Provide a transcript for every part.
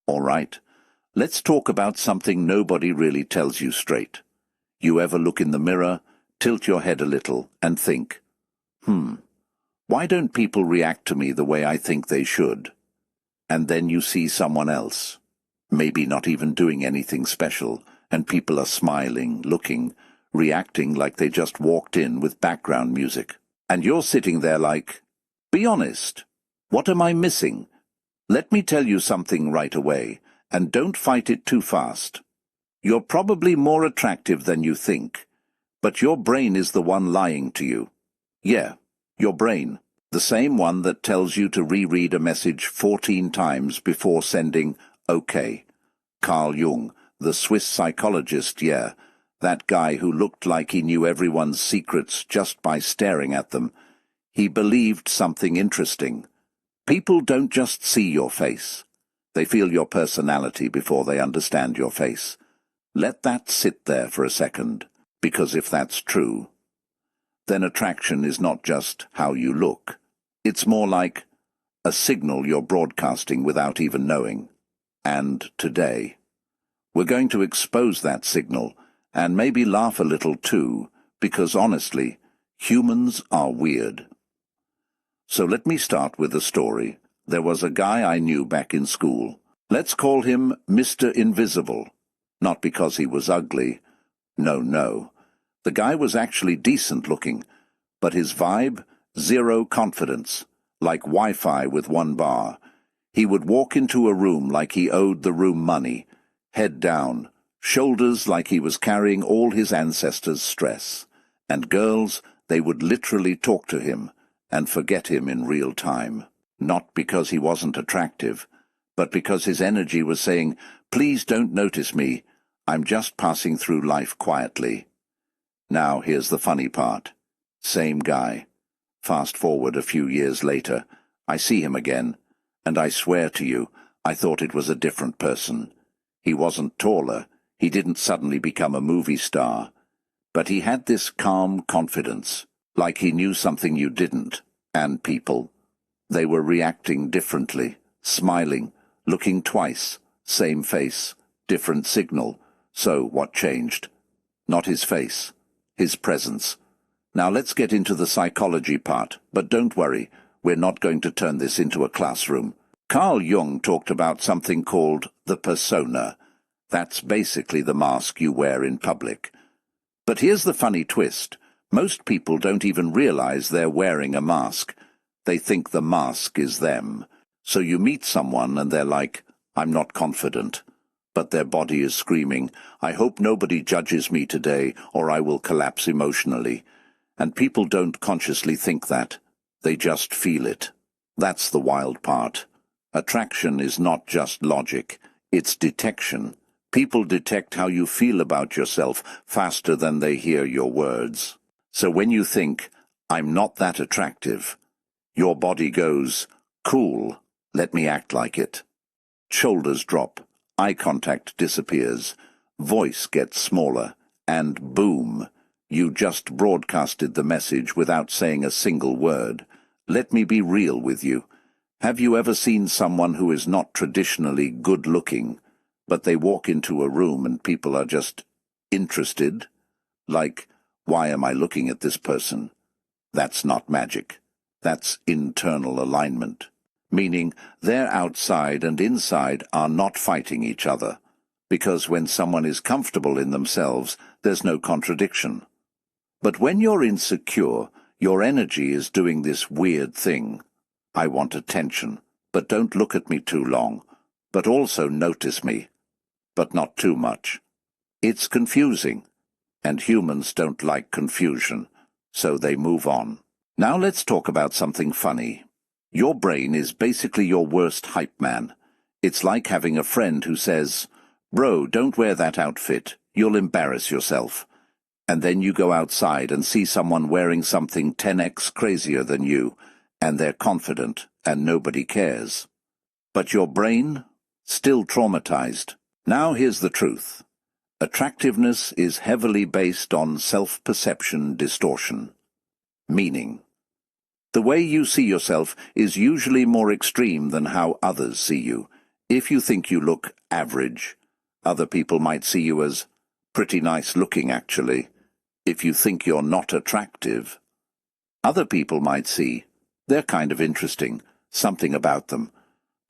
All right, let's talk about something nobody really tells you straight. You ever look in the mirror, tilt your head a little, and think, why don't people react to me the way I think they should? And then you see someone else, maybe not even doing anything special, and people are smiling, looking, reacting like they just walked in with background music. And you're sitting there like, be honest, what am I missing? Let me tell you something right away, and don't fight it too fast. You're probably more attractive than you think, but your brain is the one lying to you. Yeah, your brain, the same one that tells you to reread a message 14 times before sending OK. Carl Jung, the Swiss psychologist, yeah, that guy who looked like he knew everyone's secrets just by staring at them. He believed something interesting. People don't just see your face. They feel your personality before they understand your face. Let that sit there for a second, because if that's true, then attraction is not just how you look. It's more like a signal you're broadcasting without even knowing. And today, we're going to expose that signal, and maybe laugh a little too, because honestly, humans are weird. So let me start with a story. There was a guy I knew back in school. Let's call him Mr. Invisible. Not because he was ugly. No. The guy was actually decent looking, but his vibe, zero confidence, like Wi-Fi with one bar. He would walk into a room like he owed the room money, head down, shoulders like he was carrying all his ancestors' stress. And girls, they would literally talk to him and forget him in real time. Not because he wasn't attractive, but because his energy was saying, please don't notice me, I'm just passing through life quietly. Now here's the funny part. Same guy. Fast forward a few years later, I see him again, and I swear to you, I thought it was a different person. He wasn't taller, he didn't suddenly become a movie star, but he had this calm confidence, like he knew something you didn't. And people, they were reacting differently, smiling, looking twice, same face, different signal. So what changed? Not his face, his presence. Now let's get into the psychology part, but don't worry, we're not going to turn this into a classroom. Carl Jung talked about something called the persona. That's basically the mask you wear in public. But here's the funny twist. Most people don't even realize they're wearing a mask. They think the mask is them. So you meet someone and they're like, I'm not confident. But their body is screaming, I hope nobody judges me today or I will collapse emotionally. And people don't consciously think that. They just feel it. That's the wild part. Attraction is not just logic, it's detection. People detect how you feel about yourself faster than they hear your words. So when you think, I'm not that attractive, your body goes, cool, let me act like it. Shoulders drop, eye contact disappears, voice gets smaller, and boom, you just broadcasted the message without saying a single word. Let me be real with you. Have you ever seen someone who is not traditionally good-looking, but they walk into a room and people are just interested? Like, why am I looking at this person? That's not magic. That's internal alignment. Meaning, their outside and inside are not fighting each other. Because when someone is comfortable in themselves, there's no contradiction. But when you're insecure, your energy is doing this weird thing. I want attention, but don't look at me too long. But also notice me, but not too much. It's confusing, and humans don't like confusion, so they move on. Now let's talk about something funny. Your brain is basically your worst hype man. It's like having a friend who says, bro, don't wear that outfit, you'll embarrass yourself. And then you go outside and see someone wearing something 10x crazier than you, and they're confident, and nobody cares. But your brain? Still traumatized. Now here's the truth. Attractiveness is heavily based on self-perception distortion. Meaning, the way you see yourself is usually more extreme than how others see you. If you think you look average, other people might see you as pretty nice looking, actually. If you think you're not attractive, other people might see they're kind of interesting, something about them.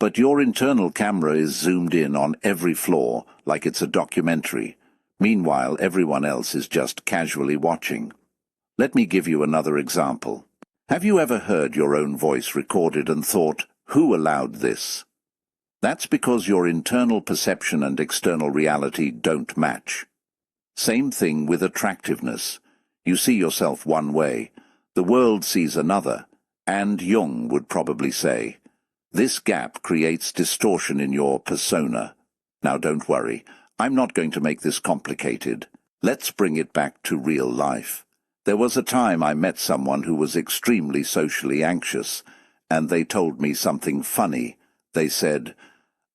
But your internal camera is zoomed in on every flaw like it's a documentary. Meanwhile, everyone else is just casually watching. Let me give you another example. Have you ever heard your own voice recorded and thought, who allowed this? That's because your internal perception and external reality don't match. Same thing with attractiveness. You see yourself one way, the world sees another, and Jung would probably say, this gap creates distortion in your persona. Now don't worry, I'm not going to make this complicated. Let's bring it back to real life. There was a time I met someone who was extremely socially anxious, and they told me something funny. They said,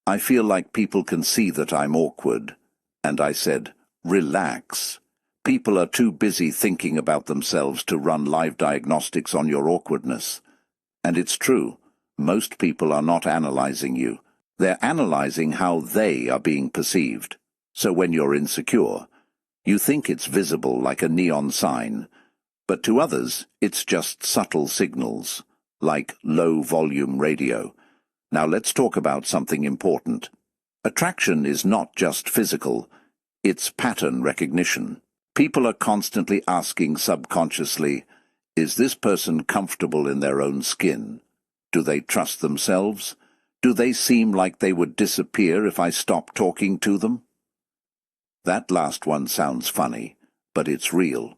I feel like people can see that I'm awkward. And I said, relax. People are too busy thinking about themselves to run live diagnostics on your awkwardness. And it's true, most people are not analyzing you. They're analyzing how they are being perceived. So when you're insecure, you think it's visible like a neon sign, but to others it's just subtle signals, like low-volume radio. Now let's talk about something important. Attraction is not just physical, it's pattern recognition. People are constantly asking subconsciously, is this person comfortable in their own skin? Do they trust themselves? Do they seem like they would disappear if I stopped talking to them? That last one sounds funny, but it's real,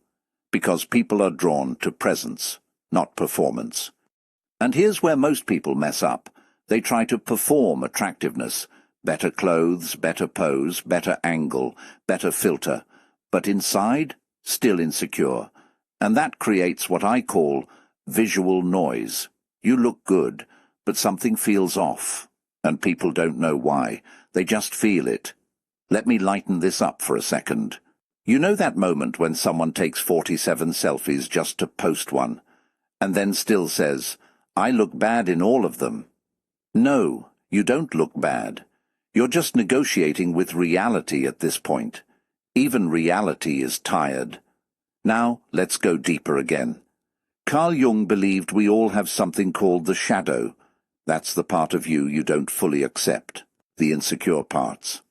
because people are drawn to presence, not performance. And here's where most people mess up. They try to perform attractiveness, better clothes, better pose, better angle, better filter, but inside, still insecure. And that creates what I call visual noise. You look good, but something feels off, and people don't know why. They just feel it. Let me lighten this up for a second. You know that moment when someone takes 47 selfies just to post one, and then still says, I look bad in all of them. No, you don't look bad. You're just negotiating with reality at this point. Even reality is tired. Now, let's go deeper again. Carl Jung believed we all have something called the shadow. That's the part of you you don't fully accept, the insecure parts,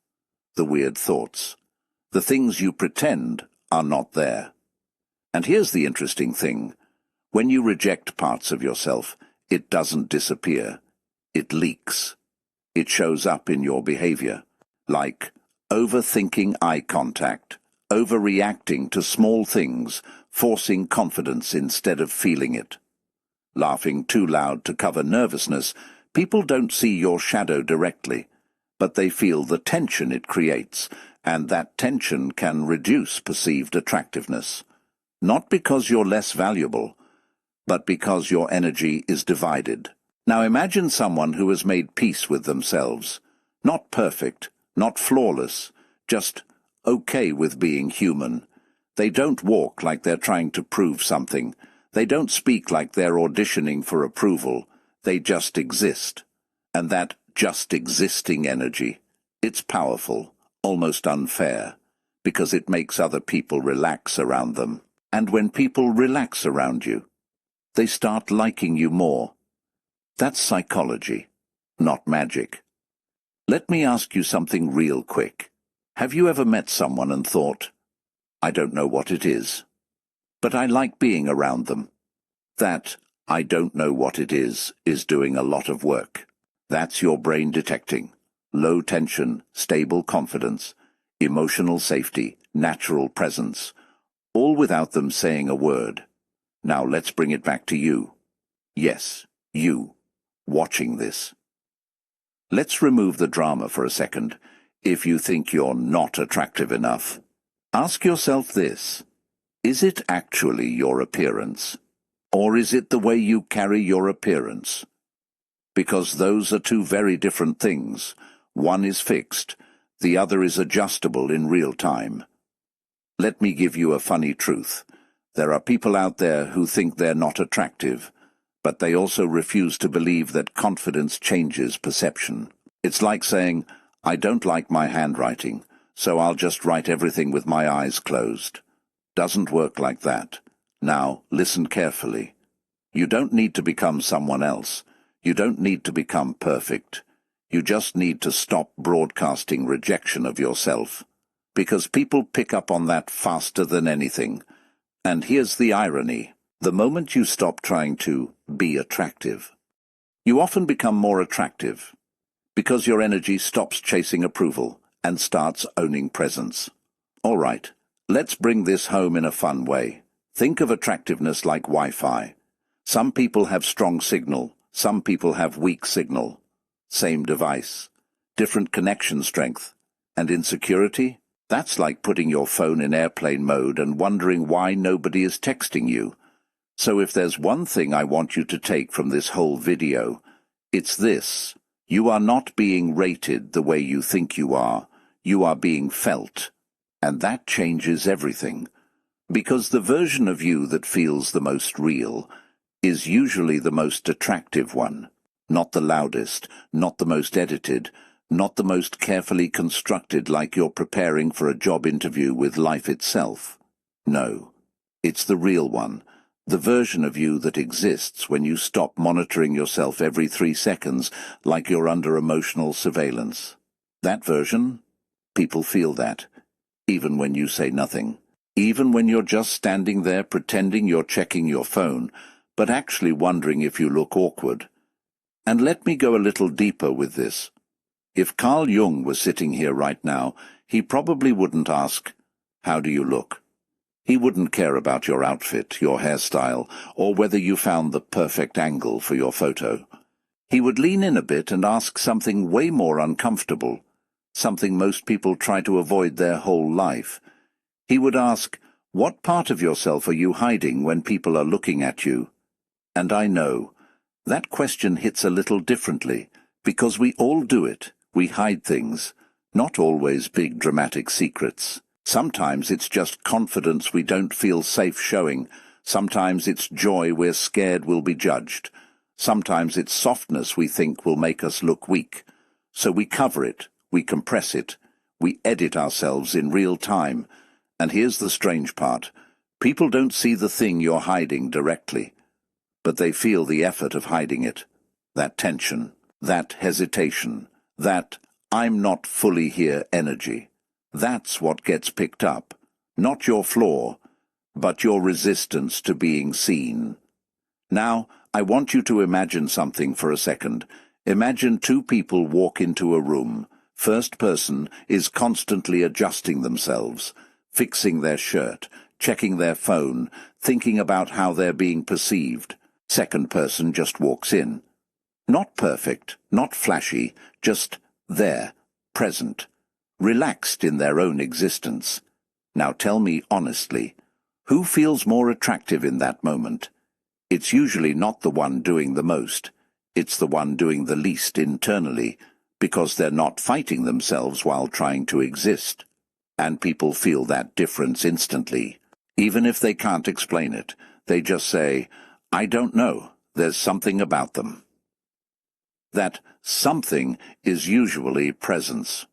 the weird thoughts, the things you pretend are not there. And here's the interesting thing. When you reject parts of yourself, it doesn't disappear. It leaks. It shows up in your behavior, like overthinking eye contact, overreacting to small things, forcing confidence instead of feeling it. Laughing too loud to cover nervousness. People don't see your shadow directly, but they feel the tension it creates, and that tension can reduce perceived attractiveness. Not because you're less valuable, but because your energy is divided. Now imagine someone who has made peace with themselves. Not perfect, not flawless, just okay with being human. They don't walk like they're trying to prove something. They don't speak like they're auditioning for approval. They just exist. And that just existing energy, it's powerful, almost unfair, because it makes other people relax around them. And when people relax around you, they start liking you more. That's psychology, not magic. Let me ask you something real quick. Have you ever met someone and thought, I don't know what it is, but I like being around them? That, I don't know what it is doing a lot of work. That's your brain detecting low tension, stable confidence, emotional safety, natural presence, all without them saying a word. Now let's bring it back to you. Yes, you, watching this. Let's remove the drama for a second. If you think you're not attractive enough, ask yourself this. Is it actually your appearance? Or is it the way you carry your appearance? Because those are two very different things. One is fixed, the other is adjustable in real time. Let me give you a funny truth. There are people out there who think they're not attractive, but they also refuse to believe that confidence changes perception. It's like saying, I don't like my handwriting, so I'll just write everything with my eyes closed. Doesn't work like that. Now, listen carefully. You don't need to become someone else. You don't need to become perfect. You just need to stop broadcasting rejection of yourself. Because people pick up on that faster than anything. And here's the irony. The moment you stop trying to be attractive, you often become more attractive. Because your energy stops chasing approval and starts owning presence. All right, let's bring this home in a fun way. Think of attractiveness like Wi-Fi. Some people have strong signal, some people have weak signal. Same device, different connection strength. And insecurity? That's like putting your phone in airplane mode and wondering why nobody is texting you. So if there's one thing I want you to take from this whole video, it's this. You are not being rated the way you think you are being felt. And that changes everything. Because the version of you that feels the most real is usually the most attractive one. Not the loudest, not the most edited, not the most carefully constructed like you're preparing for a job interview with life itself. No, it's the real one. The version of you that exists when you stop monitoring yourself every 3 seconds like you're under emotional surveillance. That version, people feel that, even when you say nothing. Even when you're just standing there pretending you're checking your phone, but actually wondering if you look awkward. And let me go a little deeper with this. If Carl Jung was sitting here right now, he probably wouldn't ask, "How do you look?" He wouldn't care about your outfit, your hairstyle, or whether you found the perfect angle for your photo. He would lean in a bit and ask something way more uncomfortable, something most people try to avoid their whole life. He would ask, what part of yourself are you hiding when people are looking at you? And I know, that question hits a little differently, because we all do it. We hide things, not always big dramatic secrets. Sometimes it's just confidence we don't feel safe showing. Sometimes it's joy we're scared we'll be judged. Sometimes it's softness we think will make us look weak. So we cover it, we compress it, we edit ourselves in real time. And here's the strange part. People don't see the thing you're hiding directly, but they feel the effort of hiding it. That tension, that hesitation, that I'm not fully here energy. That's what gets picked up. Not your flaw, but your resistance to being seen. Now, I want you to imagine something for a second. Imagine 2 people walk into a room. First person is constantly adjusting themselves, fixing their shirt, checking their phone, thinking about how they're being perceived. Second person just walks in. Not perfect, not flashy, just there, present, relaxed in their own existence. Now tell me honestly, who feels more attractive in that moment? It's usually not the one doing the most. It's the one doing the least internally, because they're not fighting themselves while trying to exist. And people feel that difference instantly. Even if they can't explain it, they just say, I don't know, there's something about them. That something is usually presence.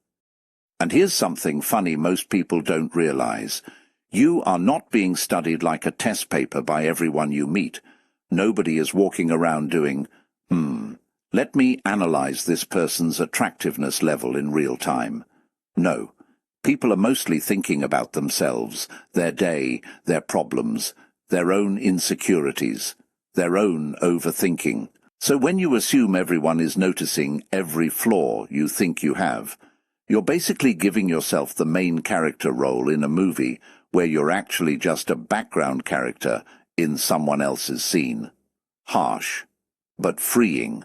And here's something funny most people don't realize. You are not being studied like a test paper by everyone you meet. Nobody is walking around doing, let me analyze this person's attractiveness level in real time. No. People are mostly thinking about themselves, their day, their problems, their own insecurities, their own overthinking. So when you assume everyone is noticing every flaw you think you have, you're basically giving yourself the main character role in a movie where you're actually just a background character in someone else's scene. Harsh, but freeing.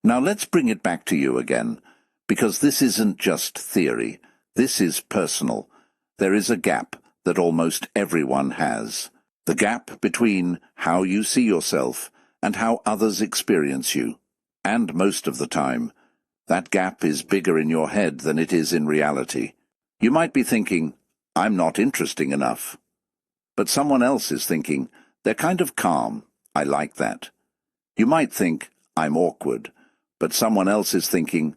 Now let's bring it back to you again, because this isn't just theory. This is personal. There is a gap that almost everyone has. The gap between how you see yourself and how others experience you. And most of the time, that gap is bigger in your head than it is in reality. You might be thinking, I'm not interesting enough. But someone else is thinking, they're kind of calm. I like that. You might think, I'm awkward. But someone else is thinking,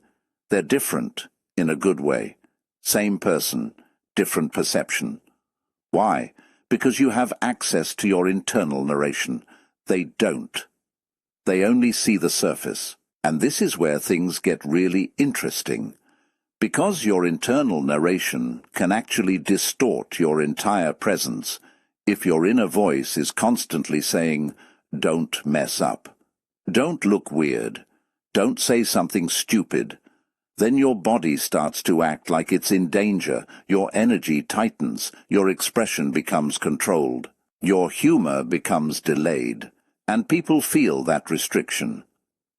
They're different, in a good way. Same person, different perception. Why? Because you have access to your internal narration. They don't. They only see the surface. And this is where things get really interesting. Because your internal narration can actually distort your entire presence if your inner voice is constantly saying, "Don't mess up. Don't look weird. Don't say something stupid." Then your body starts to act like it's in danger, your energy tightens, your expression becomes controlled, your humor becomes delayed, and people feel that restriction.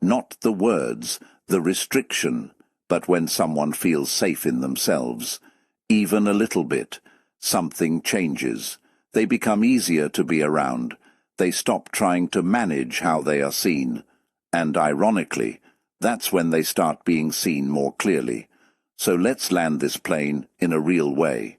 Not the words, the restriction, but when someone feels safe in themselves, even a little bit, something changes. They become easier to be around. They stop trying to manage how they are seen. And ironically, that's when they start being seen more clearly. So let's land this plane in a real way.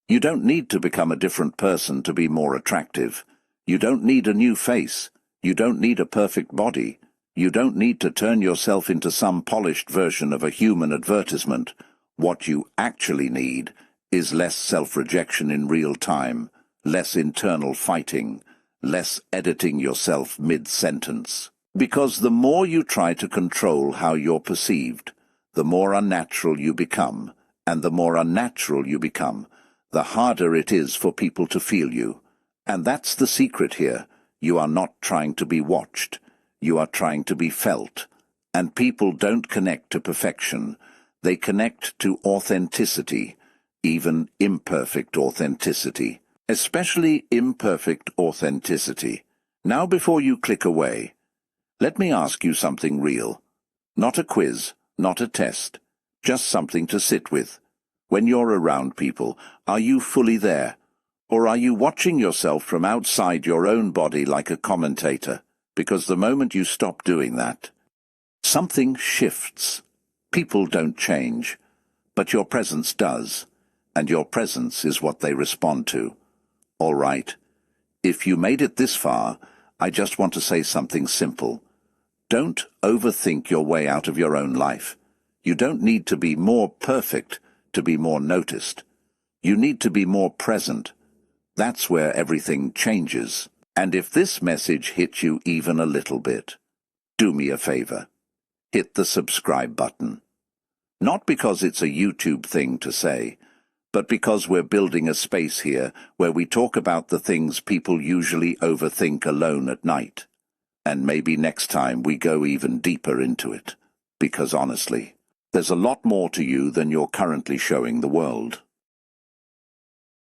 You don't need to become a different person to be more attractive. You don't need a new face. You don't need a perfect body. You don't need to turn yourself into some polished version of a human advertisement. What you actually need is less self-rejection in real time, less internal fighting, less editing yourself mid-sentence. Because the more you try to control how you're perceived, the more unnatural you become, and the more unnatural you become, the harder it is for people to feel you. And that's the secret here. You are not trying to be watched. You are trying to be felt. And people don't connect to perfection. They connect to authenticity, even imperfect authenticity, especially imperfect authenticity. Now, before you click away, let me ask you something real. Not a quiz, not a test, just something to sit with. When you're around people, are you fully there? Or are you watching yourself from outside your own body like a commentator? Because the moment you stop doing that, something shifts. People don't change, but your presence does, and your presence is what they respond to. All right, if you made it this far, I just want to say something simple. Don't overthink your way out of your own life. You don't need to be more perfect to be more noticed. You need to be more present. That's where everything changes. And if this message hits you even a little bit, do me a favor. Hit the subscribe button. Not because it's a YouTube thing to say, but because we're building a space here where we talk about the things people usually overthink alone at night. And maybe next time we go even deeper into it. Because honestly, there's a lot more to you than you're currently showing the world.